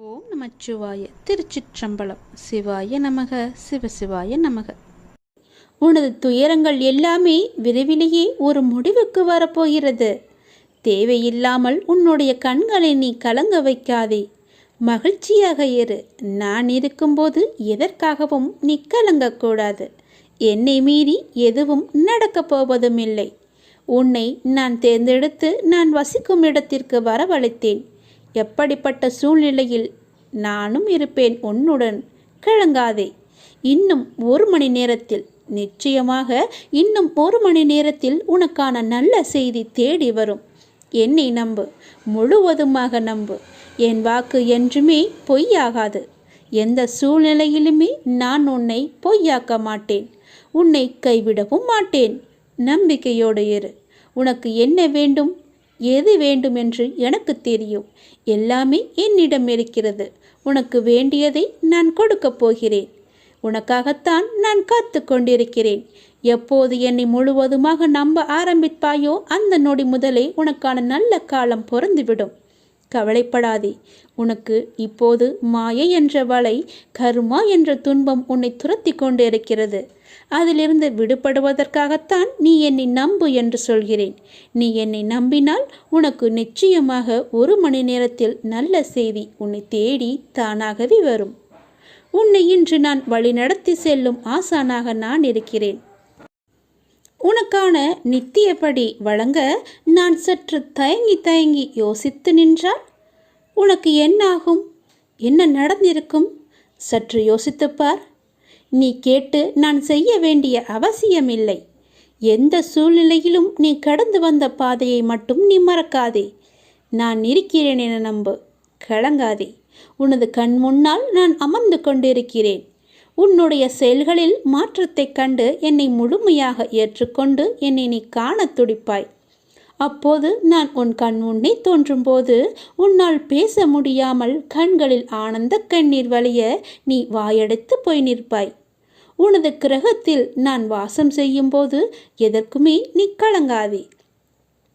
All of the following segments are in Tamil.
ஓம் நமச்சிவாய. திருச்சிற்றம்பலம். சிவாய நமக. சிவசிவாய நமக. உனது துயரங்கள் எல்லாமே விரைவிலேயே ஒரு முடிவுக்கு வரப்போகிறது. தேவையில்லாமல் உன்னுடைய கண்களை நீ கலங்க வைக்காதே. மகிழ்ச்சியாக இரு. நான் இருக்கும்போது எதற்காகவும் நீ கலங்கக்கூடாது. என்னை மீறி எதுவும் நடக்கப் போவதும் இல்லை. உன்னை நான் தேர்ந்தெடுத்து நான் வசிக்கும் இடத்திற்கு வரவழைத்தேன். எப்படிப்பட்ட சூழ்நிலையில் நானும் இருப்பேன் உன்னுடன். கலங்காதே. இன்னும் 1 மணி நேரத்தில், நிச்சயமாக இன்னும் 1 மணி நேரத்தில் உனக்கான நல்ல செய்தி தேடி வரும். என்னை நம்பு, முழுவதுமாக நம்பு. என் வாக்கு என்றுமே பொய்யாகாது. எந்த சூழ்நிலையிலுமே நான் உன்னை பொய்யாக்க மாட்டேன். உன்னை கைவிடவும் மாட்டேன். நம்பிக்கையோடு இரு. உனக்கு என்ன வேண்டும், எது வேண்டும் என்று எனக்கு தெரியும். எல்லாமே என்னிடம் இருக்கிறது. உனக்கு வேண்டியதை நான் கொடுக்கப் போகிறேன். உனக்காகத்தான் நான் காத்து கொண்டிருக்கிறேன். எப்போது என்னை முழுவதுமாக நம்ப ஆரம்பிப்பாயோ அந்த நொடி முதலே உனக்கான நல்ல காலம் பொருந்துவிடும். கவலைப்படாதே. உனக்கு இப்போது மாயை என்ற வலை, கர்மா என்ற துன்பம் உன்னை துரத்தி கொண்டு இருக்கிறது. அதிலிருந்து விடுபடுவதற்காகத்தான் நீ என்னை நம்பு என்று சொல்கிறேன். நீ என்னை நம்பினால் உனக்கு நிச்சயமாக 1 மணி நேரத்தில் நல்ல செய்தி உன்னை தேடி தானாகவே வரும். உன்னை இன்று நான் வழிநடத்தி செல்லும் ஆசானாக நான் இருக்கிறேன். உனக்கான நித்தியப்படி வழங்க நான் சற்று தயங்கி யோசித்து நின்றால் உனக்கு என்னாகும்? என்ன நடந்திருக்கும்? சற்று யோசித்துப்பார். நீ கேட்டு நான் செய்ய வேண்டிய அவசியமில்லை. எந்த சூழ்நிலையிலும் நீ கடந்து வந்த பாதையை மட்டும் நீ மறக்காதே. நான் இருக்கிறேன் என நம்பு. கலங்காதே. உனது கண் முன்னால் நான் அமர்ந்து கொண்டிருக்கிறேன். உன்னுடைய செயல்களில் மாற்றத்தை கண்டு என்னை முழுமையாக ஏற்றுக்கொண்டு என்னை நீ காண துடிப்பாய். அப்போது நான் உன் கண் முன்னே தோன்றும்போது உன்னால் பேச முடியாமல் கண்களில் ஆனந்த கண்ணீர் வழிய நீ வாயடைத்து போய் நிற்பாய். உனது கிரகத்தில் நான் வாசம் செய்யும் போது எதற்குமே நீ கலங்காதே.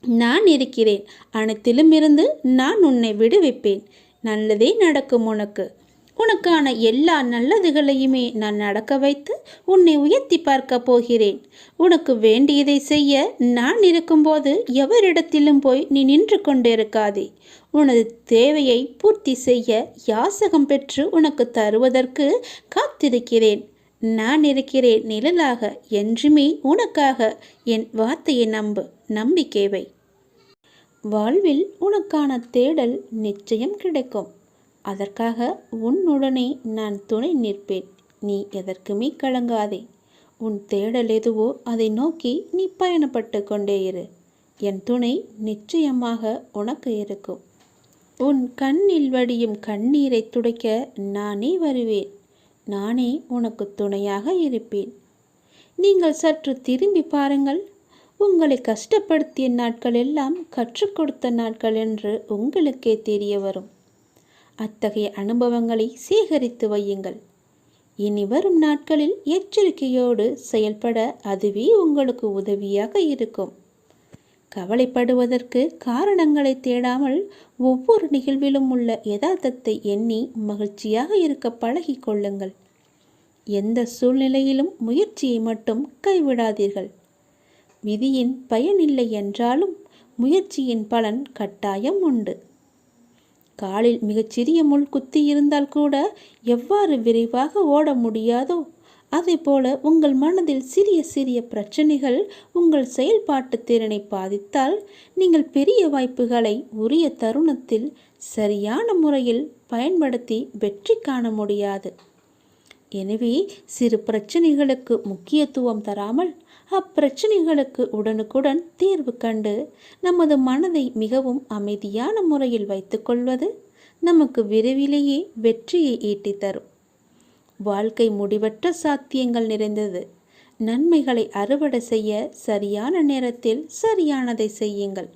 நான் இருக்கிறேன். அனைத்திலும் இருந்து நான் உன்னை விடுவிப்பேன். நல்லதே நடக்கும். உனக்கான எல்லா நல்லதுகளையுமே நான் நடக்க வைத்து உன்னை உயர்த்தி பார்க்க போகிறேன். உனக்கு வேண்டியதை செய்ய நான் இருக்கும்போது எவரிடத்திலும் போய் நீ நின்று கொண்டிருக்காதே. உனது தேவையை பூர்த்தி செய்ய யாசகம் பெற்று உனக்கு தருவதற்கு காத்திருக்கிறேன். நான் இருக்கிறேன் நிழலாக. என்றுமே உனக்காக. என் வார்த்தையை நம்பு. நம்பிக்கை வை. வாழ்வில் உனக்கான தேடல் நிச்சயம் கிடைக்கும். அதற்காக உன்னுடனே நான் துணை நிற்பேன். நீ எதற்குமே கலங்காதே. உன் தேடல் எதுவோ அதை நோக்கி நீ பயணப்பட்டு கொண்டே இரு. என் துணை நிச்சயமாக உனக்கு இருக்கும். உன் கண்ணில் வடியும் கண்ணீரை துடைக்க நானே வருவேன். நானே உனக்கு துணையாக இருப்பேன். நீங்கள் சற்று திரும்பி பாருங்கள். உங்களை கஷ்டப்படுத்திய நாட்கள் எல்லாம் கற்றுக் கொடுத்த நாட்கள் என்று உங்களுக்கே தெரிய வரும். அத்தகைய அனுபவங்களை சேகரித்து வையுங்கள். இனி வரும் நாட்களில் எச்சரிக்கையோடு செயல்பட அதுவே உங்களுக்கு உதவியாக இருக்கும். கவலைப்படுவதற்கு காரணங்களை தேடாமல் ஒவ்வொரு நிகழ்விலும் உள்ள யதார்த்தத்தை எண்ணி மகிழ்ச்சியாக இருக்க பழகி கொள்ளுங்கள். எந்த சூழ்நிலையிலும் முயற்சியை மட்டும் கைவிடாதீர்கள். விதியின் பயனில்லை என்றாலும் முயற்சியின் பலன் கட்டாயம் உண்டு. காலில் மிகச்சிறிய முள் குத்தி இருந்தால் கூட எவ்வாறு விரைவாக ஓட முடியாதோ அதே போல உங்கள் மனதில் சிறிய சிறிய பிரச்சனைகள் உங்கள் செயல்பாட்டு திறனை பாதித்தால் நீங்கள் பெரிய வாய்ப்புகளை உரிய தருணத்தில் சரியான முறையில் பயன்படுத்தி வெற்றி காண முடியாது. எனவே சிறு பிரச்சனைகளுக்கு முக்கியத்துவம் தராமல் அப்பிரச்சனைகளுக்கு உடனுக்குடன் தீர்வு கண்டு நமது மனதை மிகவும் அமைதியான முறையில் வைத்துக்கொள்வது நமக்கு விரைவிலேயே வெற்றியை ஈட்டித் தரும். வாழ்க்கை முடிவற்ற சாத்தியங்கள் நிறைந்தது. நன்மைகளை அறுவடை செய்ய சரியான நேரத்தில் சரியானதை செய்யுங்கள்.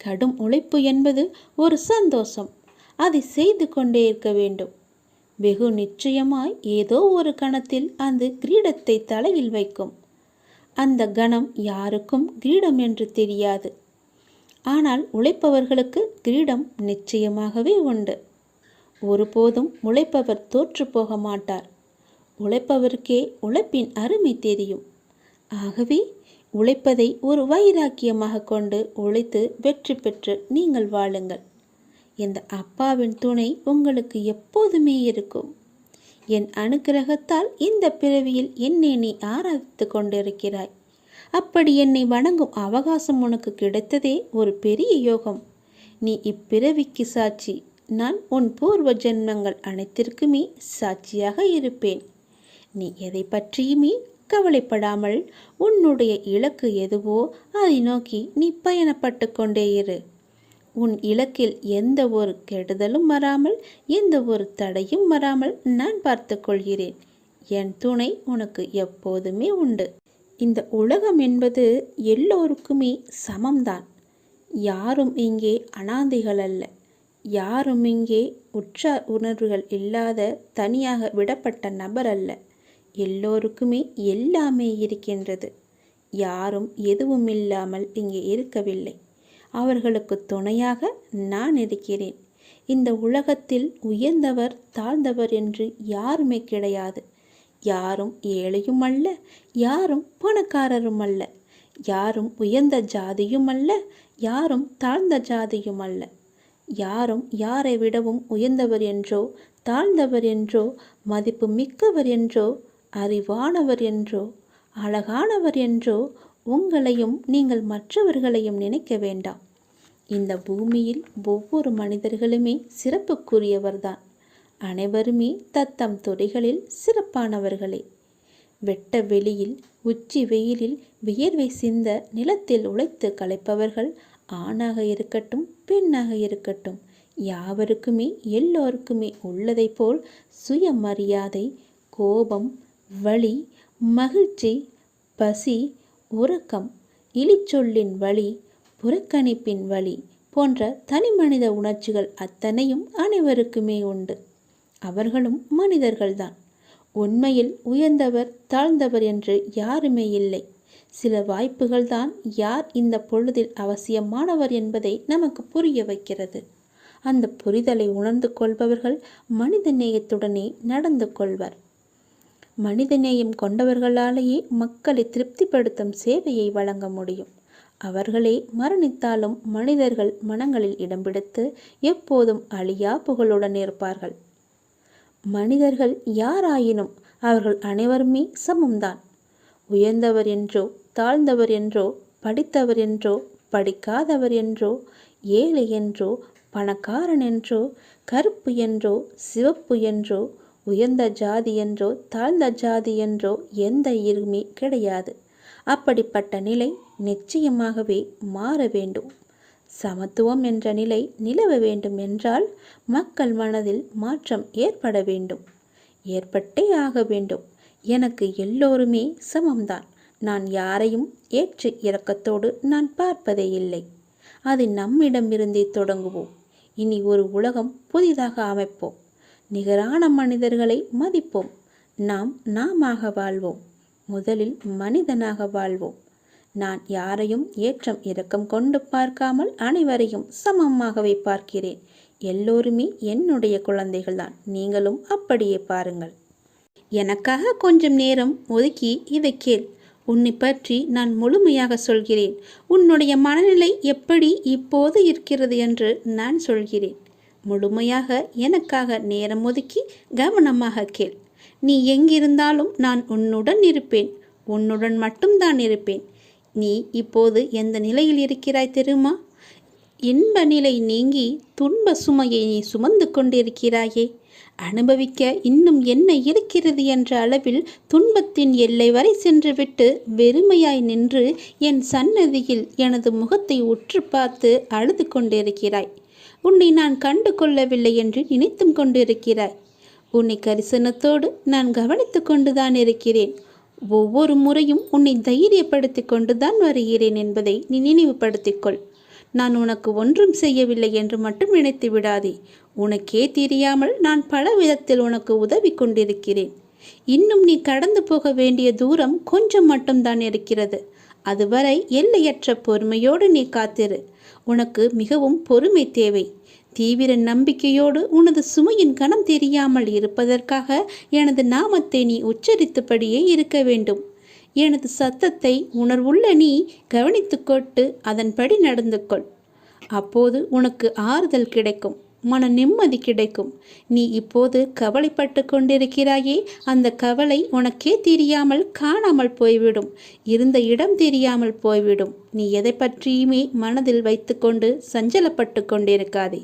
கடும் உழைப்பு என்பது ஒரு சந்தோஷம். அதை செய்து கொண்டே இருக்க வேண்டும். வெகு நிச்சயமாய் ஏதோ ஒரு கணத்தில் அந்த கிரீடத்தை தலையில் வைக்கும். அந்த கணம் யாருக்கும் கிரீடம் என்று தெரியாது. ஆனால் உழைப்பவர்களுக்கு கிரீடம் நிச்சயமாகவே உண்டு. ஒருபோதும் உழைப்பவர் தோற்று போக மாட்டார். உழைப்பவருக்கே உழைப்பின் அருமை தெரியும். ஆகவே உழைப்பதை ஒரு வைராக்கியமாக கொண்டு உழைத்து வெற்றி பெற்று நீங்கள் வாழுங்கள். இந்த அப்பாவின் துணை உங்களுக்கு எப்போதுமே இருக்கும். என் அனுக்கிரகத்தால் இந்த பிறவியில் என்னை நீ ஆராதித்து கொண்டிருக்கிறாய். அப்படி என்னை வணங்கும் அவகாசம் உனக்கு கிடைத்ததே ஒரு பெரிய யோகம். நீ இப்பிறவிக்கு சாட்சி. நான் உன் பூர்வ ஜென்மங்கள் அனைத்திற்குமே சாட்சியாக இருப்பேன். நீ எதை பற்றியுமே கவலைப்படாமல் உன்னுடைய இலக்கு எதுவோ அதை நோக்கி நீ பயணப்பட்டு கொண்டே இரு. உன் இலக்கில் எந்த ஒரு கெடுதலும் வராமல், எந்த ஒரு தடையும் வராமல் நான் பார்த்து கொள்கிறேன். என் துணை உனக்கு எப்போதுமே உண்டு. இந்த உலகம் என்பது எல்லோருக்குமே சமம்தான். யாரும் இங்கே அனாதைகள் அல்ல. யாரும் இங்கே உற்றார் உணர்வுகள் இல்லாத தனியாக விடப்பட்ட நபர் அல்ல. எல்லோருக்குமே எல்லாமே இருக்கின்றது. யாரும் எதுவும் இல்லாமல் இங்கே இருக்கவில்லை. அவர்களுக்கு துணையாக நான் இருக்கிறேன். இந்த உலகத்தில் உயர்ந்தவர் தாழ்ந்தவர் என்று யாருமே கிடையாது. யாரும் ஏழையும் அல்ல, யாரும் பணக்காரரும் அல்ல. யாரும் உயர்ந்த ஜாதியும் அல்ல, யாரும் தாழ்ந்த ஜாதியும் அல்ல. யாரும் யாரை விடவும் உயர்ந்தவர் என்றோ தாழ்ந்தவர் என்றோ மதிப்பு மிக்கவர் என்றோ அறிவானவர் என்றோ அழகானவர் என்றோ உங்களையும் நீங்கள் மற்றவர்களையும் நினைக்க வேண்டாம். இந்த பூமியில் ஒவ்வொரு மனிதர்களுமே சிறப்புக்குரியவர்தான். அனைவருமே தத்தம் துறைகளில் சிறப்பானவர்களே. வெட்ட வெளியில் உச்சி வெயிலில் வியர்வை சிந்த நிலத்தில் உழைத்து களைப்பவர்கள் ஆணாக இருக்கட்டும் பெண்ணாக இருக்கட்டும், யாவருக்குமே எல்லோருக்குமே உள்ளதை போல் சுயமரியாதை, கோபம், வலி, மகிழ்ச்சி, பசி, உறக்கம், இழிச்சொல்லின் வலி, புறக்கணிப்பின் வலி போன்ற தனிமனித உணர்ச்சிகள் அத்தனையும் அனைவருக்குமே உண்டு. அவர்களும் மனிதர்கள்தான். உண்மையில் உயர்ந்தவர் தாழ்ந்தவர் என்று யாருமே இல்லை. சில வாய்ப்புகள்தான் யார் இந்த பொழுதில் அவசியமானவர் என்பதை நமக்கு புரிய வைக்கிறது. அந்த புரிதலை உணர்ந்து கொள்பவர்கள் மனித நேயத்துடனே நடந்து கொள்வர். மனிதநேயம் கொண்டவர்களாலேயே மக்களை திருப்திப்படுத்தும் சேவையை வழங்க முடியும். அவர்களே மரணித்தாலும் மனிதர்கள் மனங்களில் இடம் பிடித்து எப்போதும் அழியா புகழுடன் இருப்பார்கள். மனிதர்கள் யாராயினும் அவர்கள் அனைவருமே சமம்தான். உயர்ந்தவர் என்றோ தாழ்ந்தவர் என்றோ படித்தவர் என்றோ படிக்காதவர் என்றோ ஏழை என்றோ பணக்காரன் என்றோ கருப்பு என்றோ சிவப்பு என்றோ உயர்ந்த ஜாதி என்றோ தாழ்ந்த ஜாதி என்றோ எந்த இருமே கிடையாது. அப்படிப்பட்ட நிலை நிச்சயமாகவே மாற வேண்டும். சமத்துவம் என்ற நிலை நிலவ வேண்டும் என்றால் மக்கள் மனதில் மாற்றம் ஏற்பட வேண்டும். ஏற்பட்டே ஆக வேண்டும். எனக்கு எல்லோருமே சமம்தான். நான் யாரையும் ஏற்று இரக்கத்தோடு நான் பார்ப்பதே இல்லை. அது நம்மிடமிருந்தே தொடங்குவோம். இனி ஒரு உலகம் புதிதாக அமைப்போம். நிகரான மனிதர்களை மதிப்போம். நாமாக வாழ்வோம். முதலில் மனிதனாக வாழ்வோம். நான் யாரையும் ஏற்றம் இரக்கம் கொண்டு பார்க்காமல் அனைவரையும் சமமாகவே பார்க்கிறேன். எல்லோருமே என்னுடைய குழந்தைகள்தான். நீங்களும் அப்படியே பாருங்கள். எனக்காக கொஞ்சம் நேரம் ஒதுக்கி இதை கேள். உன்னை பற்றி நான் முழுமையாக சொல்கிறேன். உன்னுடைய மனநிலை எப்படி இப்போது இருக்கிறது என்று நான் சொல்கிறேன். முழுமையாக எனக்காக நேரம் ஒதுக்கி கவனமாக கேள். நீ எங்கிருந்தாலும் நான் உன்னுடன் இருப்பேன். உன்னுடன் மட்டும்தான் இருப்பேன். நீ இப்போது எந்த நிலையில் இருக்கிறாய் தெரியுமா? இன்ப நிலை நீங்கி துன்ப சுமையை நீ சுமந்து கொண்டிருக்கிறாயே. அனுபவிக்க இன்னும் என்ன இருக்கிறது என்ற அளவில் துன்பத்தின் எல்லை வரை சென்றுவிட்டு வெறுமையாய் நின்று என் சன்னதியில் எனது முகத்தை உற்று பார்த்து அழுது கொண்டிருக்கிறாய். உன்னை நான் கண்டு கொள்ளவில்லை என்று நினைத்தும் கொண்டிருக்கிறாய். உன்னை கரிசனத்தோடு நான் கவனித்து கொண்டுதான் இருக்கிறேன். ஒவ்வொரு முறையும் உன்னை தைரியப்படுத்தி கொண்டுதான் வருகிறேன் என்பதை நீ நினைவுபடுத்திக்கொள். நான் உனக்கு ஒன்றும் செய்யவில்லை என்று மட்டும் நினைத்து விடாதே. உனக்கே தெரியாமல் நான் பல விதத்தில் உனக்கு உதவி கொண்டிருக்கிறேன். இன்னும் நீ கடந்து போக வேண்டிய தூரம் கொஞ்சம் மட்டும்தான் இருக்கிறது. அதுவரை எல்லையற்ற பொறுமையோடு நீ காத்திரு. உனக்கு மிகவும் பொறுமை தேவை. தீவிர நம்பிக்கையோடு உனது சுமையின் கணம் தெரியாமல் இருப்பதற்காக எனது நாமத்தை நீ உச்சரித்தபடியே இருக்க வேண்டும். எனது சத்தத்தை உணர்வுள்ள நீ கவனித்துக்கொண்டு அதன்படி நடந்து கொள். அப்போது உனக்கு ஆறுதல் கிடைக்கும், மன நிம்மதி கிடைக்கும். நீ இப்போது கவலைப்பட்டு கொண்டிருக்கிறாயே, அந்த கவலை உனக்கே தெரியாமல் காணாமல் போய்விடும், இருந்த இடம் தெரியாமல் போய்விடும். நீ எதை பற்றியுமே மனதில் வைத்துக்கொண்டு சஞ்சலப்பட்டு கொண்டிருக்காதே.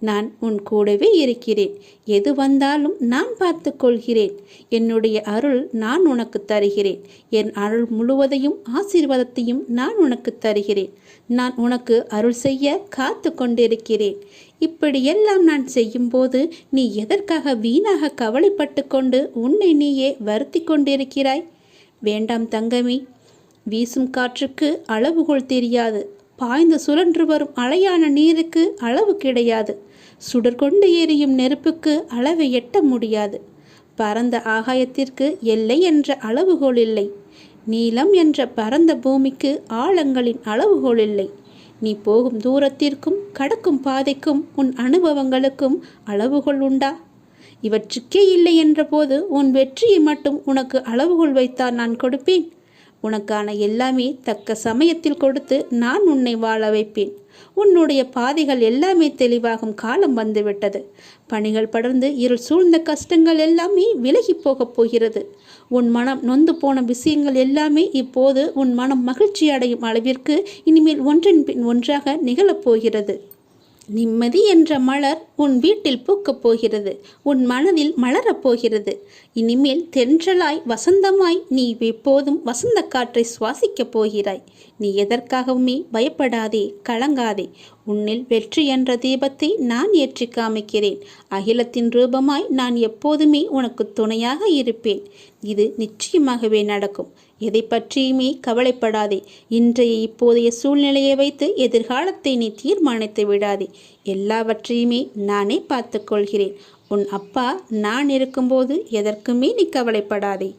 நான் உன் கூடவே இருக்கிறேன். எது வந்தாலும் நான் பார்த்து கொள்கிறேன். என்னுடைய அருள் நான் உனக்கு தருகிறேன். என் அருள் முழுவதையும் ஆசீர்வாதத்தையும் நான் உனக்கு தருகிறேன். நான் உனக்கு அருள் செய்ய காத்து கொண்டிருக்கிறேன். இப்படியெல்லாம் நான் செய்யும்போது நீ எதற்காக வீணாக கவலைப்பட்டு கொண்டு உன்னை நீயே வருத்தி கொண்டிருக்கிறாய்? வேண்டாம் தங்கமே. வீசும் காற்றுக்கு அளவுகோல் தெரியாது. பாய்ந்து சுழன்று வரும் அலையான நீருக்கு அளவு கிடையாது. சுடர்கொண்டு எரியும் நெருப்புக்கு அளவை எட்ட முடியாது. பரந்த ஆகாயத்திற்கு எல்லை என்ற அளவுகோல் இல்லை. நீளம் என்ற பரந்த பூமிக்கு ஆழங்களின் அளவுகோல் இல்லை. நீ போகும் தூரத்திற்கும் கடக்கும் பாதைக்கும் உன் அனுபவங்களுக்கும் அளவுகோல் உண்டா? இவற்றுக்கே இல்லை என்றபோது உன் வெற்றியை மட்டும் உனக்கு அளவுகோல் வைத்தால் நான் கொடுப்பேன். உனக்கான எல்லாமே தக்க சமயத்தில் கொடுத்து நான் உன்னை வாழ வைப்பேன். உன்னுடைய பாதைகள் எல்லாமே தெளிவாகும் காலம் வந்துவிட்டது. பணிகள் படர்ந்து இருள் சூழ்ந்த கஷ்டங்கள் எல்லாமே விலகி போகப் போகிறது. உன் மனம் நொந்து போன விஷயங்கள் எல்லாமே இப்போது உன் மனம் மகிழ்ச்சி அடையும் அளவிற்கு இனிமேல் ஒன்றின் பின் ஒன்றாக நிகழப்போகிறது. நிம்மதி என்ற மலர் உன் வீட்டில் பூக்கப் போகிறது. உன் மனதில் மலரப் போகிறது. இனிமேல் தென்றலாய் வசந்தமாய் நீ எப்போதும் வசந்த காற்றை சுவாசிக்கப் போகிறாய். நீ எதற்காகவுமே பயப்படாதே, கலங்காதே. உன்னில் வெற்றி என்ற தீபத்தை நான் ஏற்றி காமிக்கிறேன். அகிலத்தின் ரூபமாய் நான் எப்போதுமே உனக்கு துணையாக இருப்பேன். இது நிச்சயமாகவே நடக்கும். எதை பற்றியுமே கவலைப்படாதே. இன்றைய இப்போதைய சூழ்நிலையை வைத்து எதிர்காலத்தை நீ தீர்மானித்து விடாதே. எல்லாவற்றையுமே நானே பார்த்து கொள்கிறேன். உன் அப்பா நான் இருக்கும்போது எதற்குமே நீ கவலைப்படாதே.